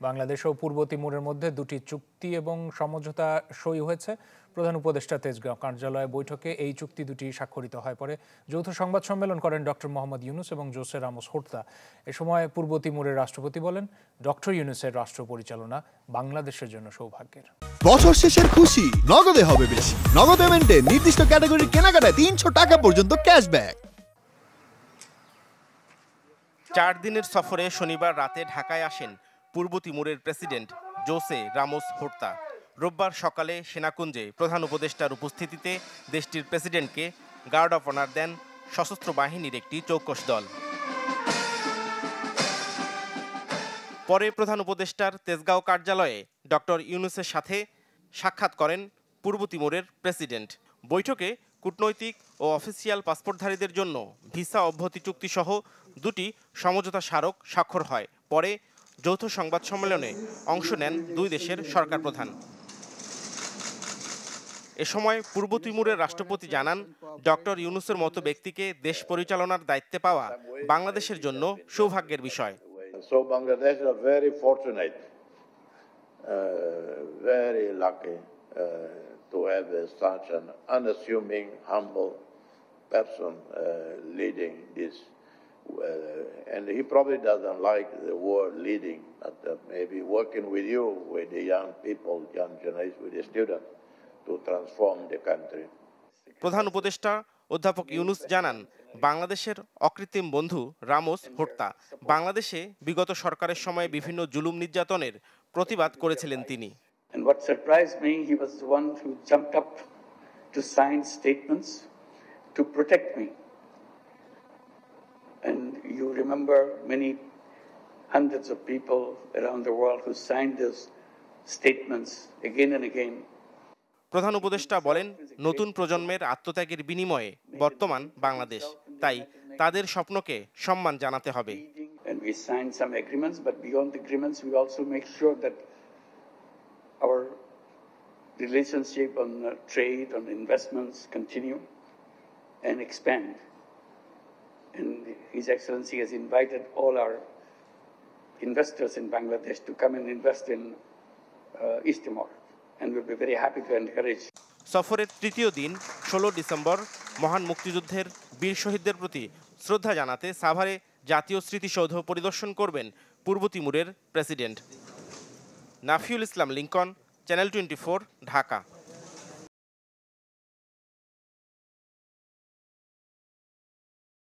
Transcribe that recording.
বাংলাদেশ ও পূর্ব তিমুরের মধ্যে দুটি চুক্তি এবং সমঝোতা সই হয়েছে। প্রধান উপদেষ্টা তেজগাঁও কার্যালয়ে বৈঠকে এই চুক্তি দুটি স্বাক্ষরিত হয়। পরে যৌথ সংবাদ সম্মেলন করেন ডক্টর মোহাম্মদ ইউনুস এবং জোসে রামোস হোর্তা। এ সময় পূর্ব তিমুরের রাষ্ট্রপতি বলেন, ডক্টর ইউনুসের রাষ্ট্র পরিচালনা বাংলাদেশের জন্য সৌভাগ্যের। বছর শেষের খুশি নগদে হবে বেশি। নগদ পেমেন্টে নির্দিষ্ট ক্যাটাগরির কেনাকাটায় ৩০০ টাকা পর্যন্ত ক্যাশব্যাক। 4 দিনের সফরে শনিবার রাতে ঢাকায় আসেন পূর্ব তিমুরের প্রেসিডেন্ট জোসে রামোস হোর্তা। রোববার সকালে সেনাকুঞ্জে প্রধান উপদেষ্টার উপস্থিতিতে দেশটির প্রেসিডেন্টকে গার্ড অফ অনার দেন সশস্ত্র বাহিনীর একটি চৌকস দল। পরে প্রধান উপদেষ্টার তেজগাঁও কার্যালয়ে ডক্টর ইউনুসের সাথে সাক্ষাৎ করেন পূর্ব তিমুরের প্রেসিডেন্ট। বৈঠকে কূটনৈতিক ও অফিসিয়াল পাসপোর্টধারীদের জন্য ভিসা অব্যাহতি চুক্তি সহ দুটি সমঝোতা স্মারক স্বাক্ষর হয়। পরে যৌথ সংবাদ সম্মেলনে অংশ নেন দুই দেশের সরকার প্রধান। এ সময় পূর্ব তিমুরের রাষ্ট্রপতি জানান, ডক্টর ইউনুসের মতো ব্যক্তিকে দেশ পরিচালনার দায়িত্বে পাওয়া বাংলাদেশের জন্য সৌভাগ্যের বিষয়। So Bangladesh are very fortunate, very lucky to have such an unassuming, humble person leading this. And he probably doesn't like the word leading, but maybe working with you, with the young people, young generation, with the students, to transform the country. প্রধান উপদেষ্টা অধ্যাপক ইউনুস জানান, বাংলাদেশের অকৃত্রিম বন্ধু Ramos Horta বাংলাদেশে বিগত সরকারের সময় বিভিন্ন জুলুম নির্যাতনের প্রতিবাদ করেছিলেন তিনি। And what surprised me, he was the one who jumped up to sign statements to protect me. And you remember many hundreds of people around the world who signed those statements again and again. প্রধান উপদেষ্টা বলেন, নতুন প্রজন্মের আত্মত্যাগের বিনিময়ে বর্তমান বাংলাদেশ, তাই তাদের স্বপ্নকে সম্মান জানাতে হবে। And we signed some agreements, but beyond the agreements we also make sure that our relationship on trade, on investments continue and expand. And His Excellency has invited all our investors in Bangladesh to come and invest in East Timor. And we'll be very happy to encourage. সফরের তৃতীয় দিন 16 December মহান মুক্তিযুদ্ধের বীর শহীদদের প্রতি শ্রদ্ধা জানাতে সাভারে জাতীয় স্মৃতিসৌধ পরিদর্শন করবেন পূর্ব তিমুরের প্রেসিডেন্ট। নাফিউল ইসলাম লিংকন, চ্যানেল 24, ঢাকা।